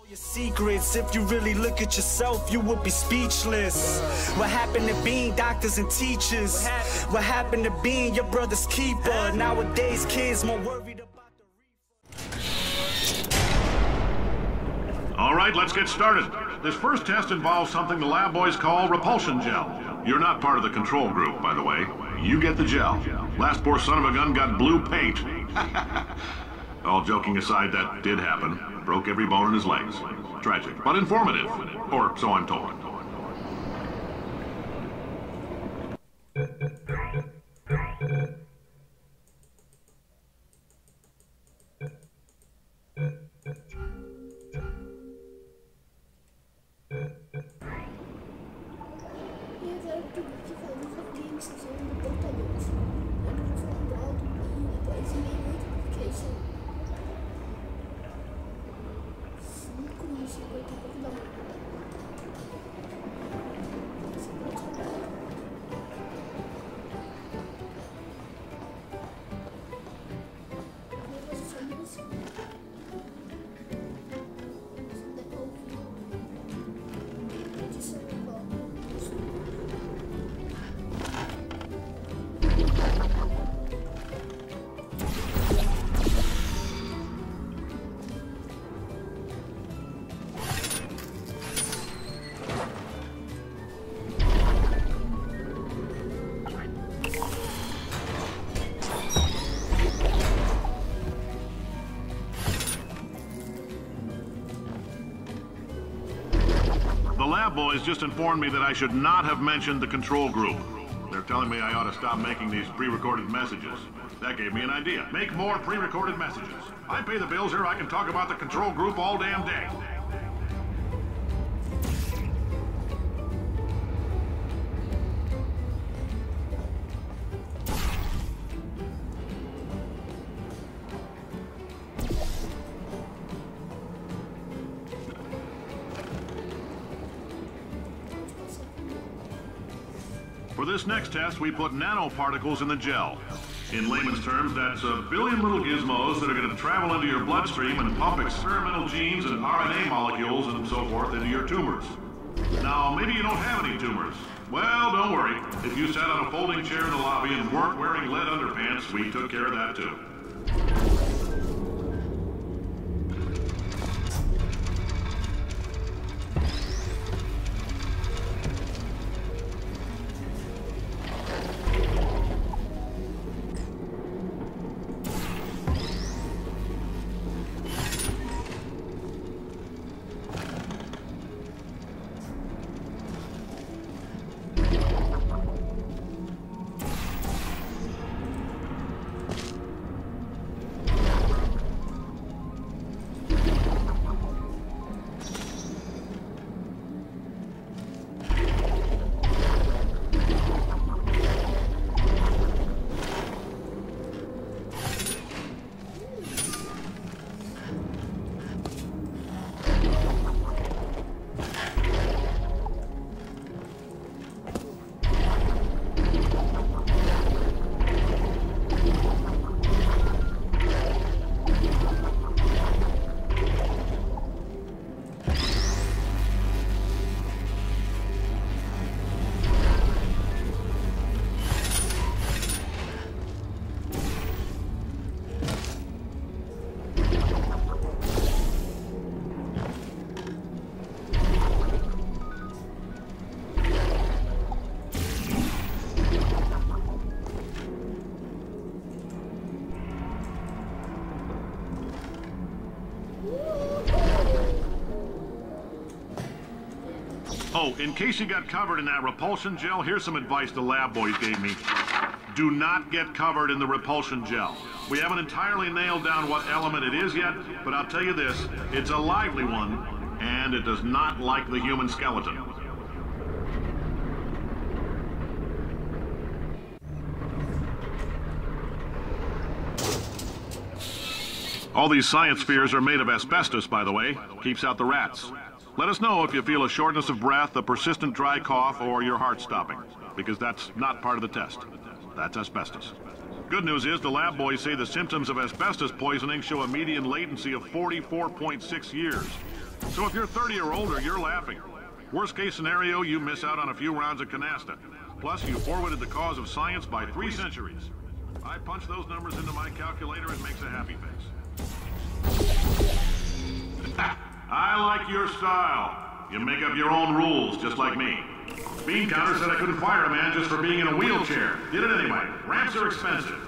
Your secrets, if you really look at yourself, you would be speechless. What happened to being doctors and teachers? What happened to being your brother's keeper? Nowadays, kids more worried about the All right, let's get started. This first test involves something the lab boys call repulsion gel. You're not part of the control group, by the way. You get the gel. Last poor son of a gun got blue paint. All joking aside, that did happen. Broke every bone in his legs. Tragic, but informative. Or so I'm told. The lab boys just informed me that I should not have mentioned the control group. They're telling me I ought to stop making these pre-recorded messages. That gave me an idea. Make more pre-recorded messages. I pay the bills here, I can talk about the control group all damn day. For this next test, we put nanoparticles in the gel. In layman's terms, that's a billion little gizmos that are going to travel into your bloodstream and pump experimental genes and RNA molecules and so forth into your tumors. Now, maybe you don't have any tumors. Well, don't worry. If you sat on a folding chair in the lobby and weren't wearing lead underpants, we took care of that too. Oh, in case you got covered in that repulsion gel, here's some advice the lab boys gave me. Do not get covered in the repulsion gel. We haven't entirely nailed down what element it is yet, but I'll tell you this, it's a lively one, and it does not like the human skeleton. All these science spheres are made of asbestos, by the way. Keeps out the rats. Let us know if you feel a shortness of breath, a persistent dry cough, or your heart stopping, because that's not part of the test. That's asbestos. Good news is the lab boys say the symptoms of asbestos poisoning show a median latency of 44.6 years. So if you're 30 or older, you're laughing. Worst case scenario, you miss out on a few rounds of canasta. Plus, you forwarded the cause of science by 3 centuries. I punch those numbers into my calculator and makes a happy face. I like your style. You make up your own rules, just like me. Bean Counter said I couldn't fire a man just for being in a wheelchair. Did it anyway. Ramps are expensive.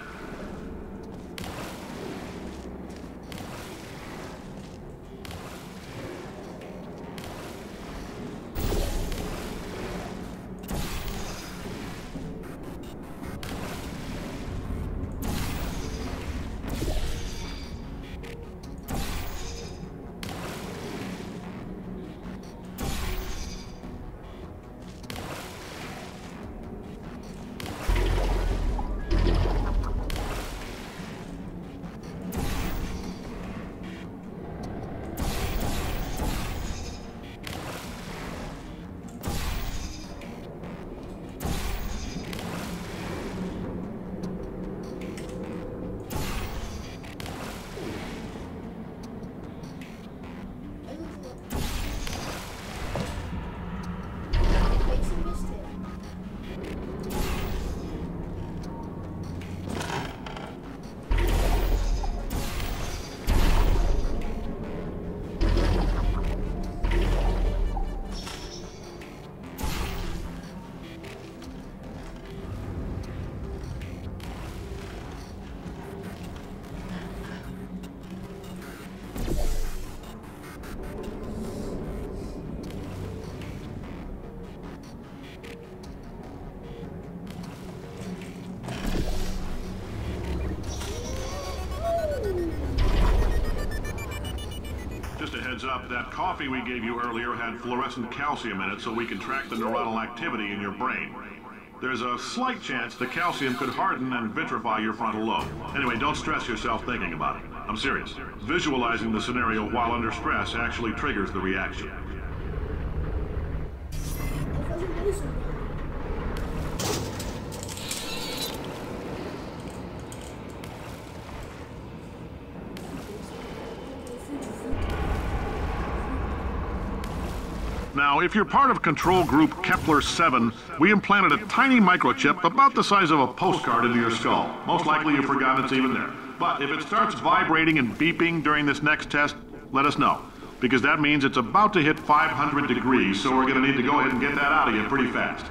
Up, that coffee we gave you earlier had fluorescent calcium in it so we can track the neuronal activity in your brain. There's a slight chance the calcium could harden and vitrify your frontal lobe. Anyway, don't stress yourself thinking about it. I'm serious. Visualizing the scenario while under stress actually triggers the reaction. Now, if you're part of control group Kepler 7, we implanted a tiny microchip about the size of a postcard into your skull. Most likely you've forgotten it's even there. But if it starts vibrating and beeping during this next test, let us know. Because that means it's about to hit 500 degrees, so we're going to need to go ahead and get that out of you pretty fast.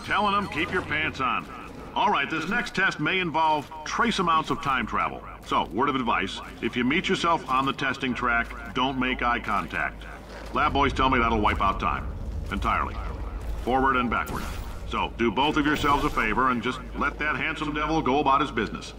Telling them, keep your pants on. All right, this next test may involve trace amounts of time travel. So, word of advice, if you meet yourself on the testing track, don't make eye contact. Lab boys tell me that'll wipe out time. Entirely. Forward and backward. So, do both of yourselves a favor and just let that handsome devil go about his business.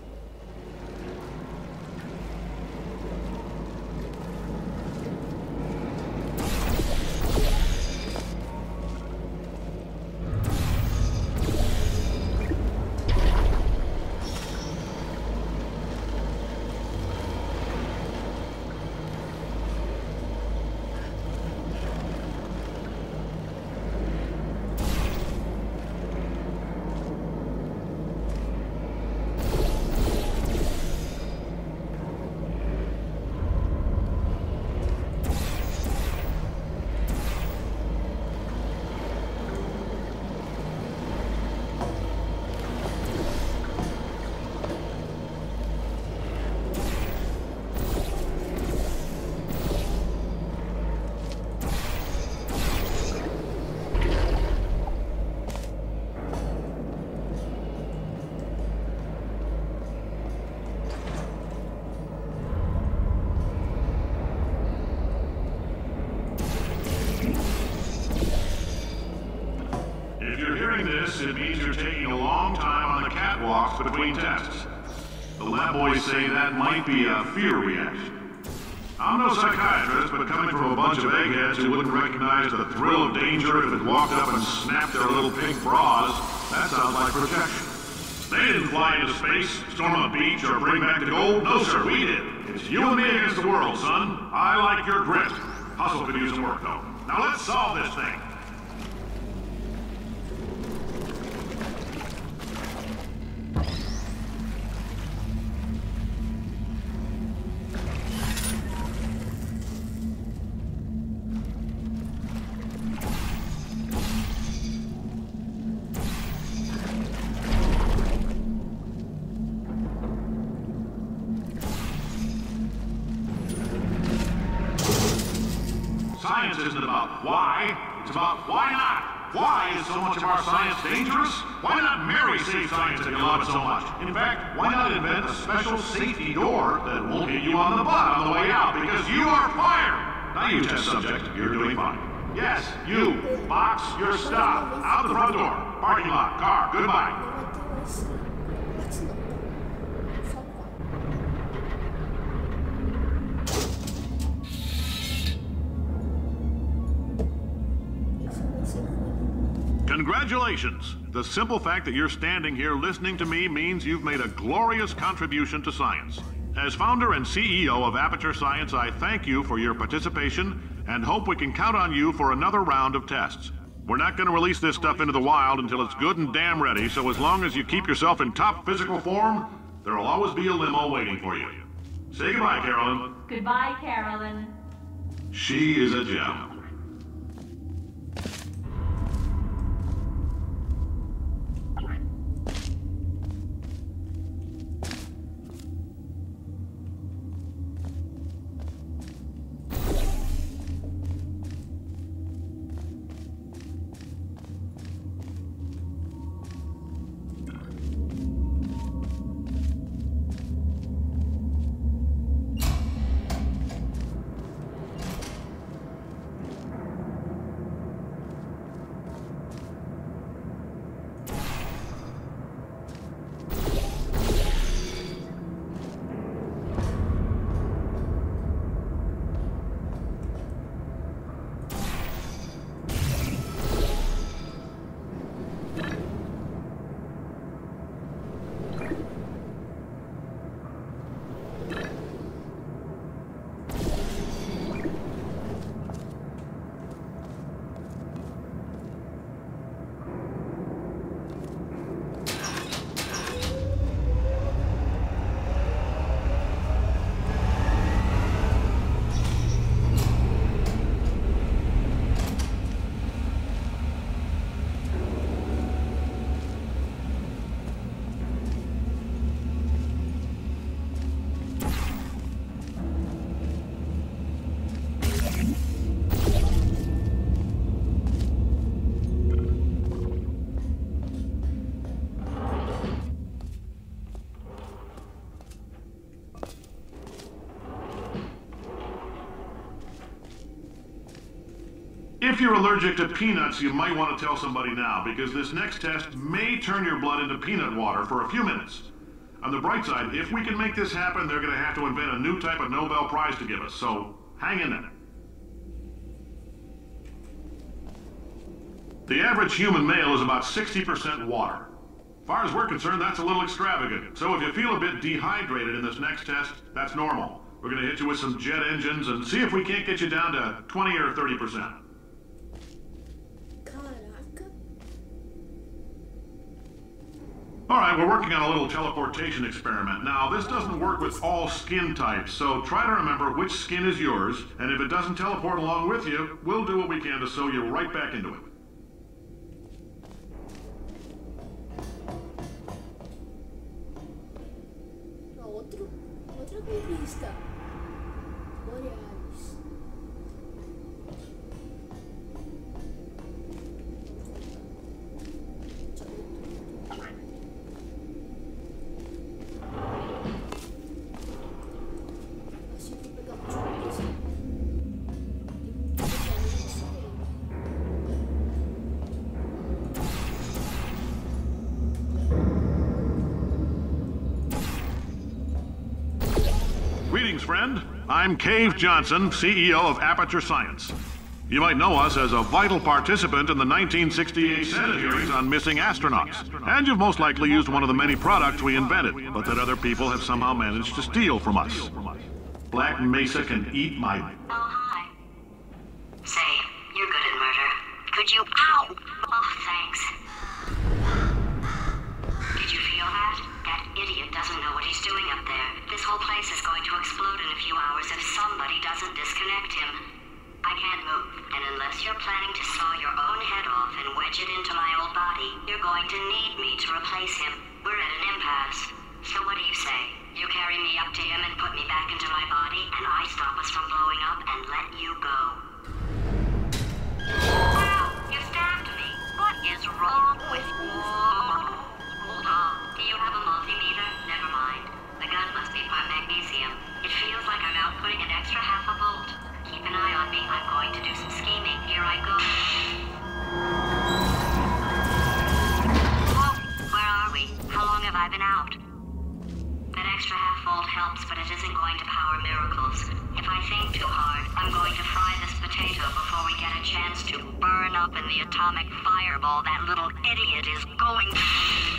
It means you're taking a long time on the catwalks between tests. The lab boys say that might be a fear reaction. I'm no psychiatrist, but coming from a bunch of eggheads who wouldn't recognize the thrill of danger if it walked up and snapped their little pink bras, that sounds like protection. They didn't fly into space, storm a beach, or bring back the gold. No, sir, we did. It's you and me against the world, son. I like your grit. Hustle could use some work, though. Now let's solve this thing. Science isn't about why, it's about why not. Why is so much of our science dangerous? Why not marry safe science if you love it so much? In fact, why not invent a special safety door that won't hit you on the butt on the way out because you are fired? Now you test subject, you're doing fine. Yes, you, box your stuff, out the front door, parking lot, car, goodbye. Congratulations! The simple fact that you're standing here listening to me means you've made a glorious contribution to science. As founder and CEO of Aperture Science, I thank you for your participation and hope we can count on you for another round of tests. We're not going to release this stuff into the wild until it's good and damn ready, so as long as you keep yourself in top physical form, there'll always be a limo waiting for you. Say goodbye, Carolyn. Goodbye, Carolyn. She is a gem. If you're allergic to peanuts, you might want to tell somebody now, because this next test may turn your blood into peanut water for a few minutes. On the bright side, if we can make this happen, they're going to have to invent a new type of Nobel Prize to give us, so hang in there. The average human male is about 60% water. As far as we're concerned, that's a little extravagant. So if you feel a bit dehydrated in this next test, that's normal. We're going to hit you with some jet engines and see if we can't get you down to 20 or 30%. All right, we're working on a little teleportation experiment. Now, this doesn't work with all skin types, so try to remember which skin is yours, and if it doesn't teleport along with you, we'll do what we can to sew you right back into it. Outra conquista. Borealis. Greetings, friend. I'm Cave Johnson, CEO of Aperture Science. You might know us as a vital participant in the 1968 Senate hearings on missing astronauts. And you've most likely used one of the many products we invented, but that other people have somehow managed to steal from us. Black Mesa can eat my... Oh, hi. Say, you're good at murder. Could you... Ow! Oh, thanks. Did you feel that? That idiot doesn't know what he's doing up there. This whole place is going to explode in a few hours if somebody doesn't disconnect him. I can't move, and unless you're planning to saw your own head off and wedge it into my old body, you're going to need me to replace him. We're at an impasse. So what do you say? You carry me up to him and put me back into my body, and I stop us from blowing up and let you go. Wow, you stabbed me. What is wrong with you? Hold on. Do you have a multimeter? Never mind. The gun must be part magnesium. It feels like I'm outputting an extra half a volt. Keep an eye on me. I'm going to do some scheming. Here I go. Whoa, where are we? How long have I been out? That extra half volt helps, but it isn't going to power miracles. If I think too hard, I'm going to fry this potato before we get a chance to burn up in the atomic fireball that little idiot is going to...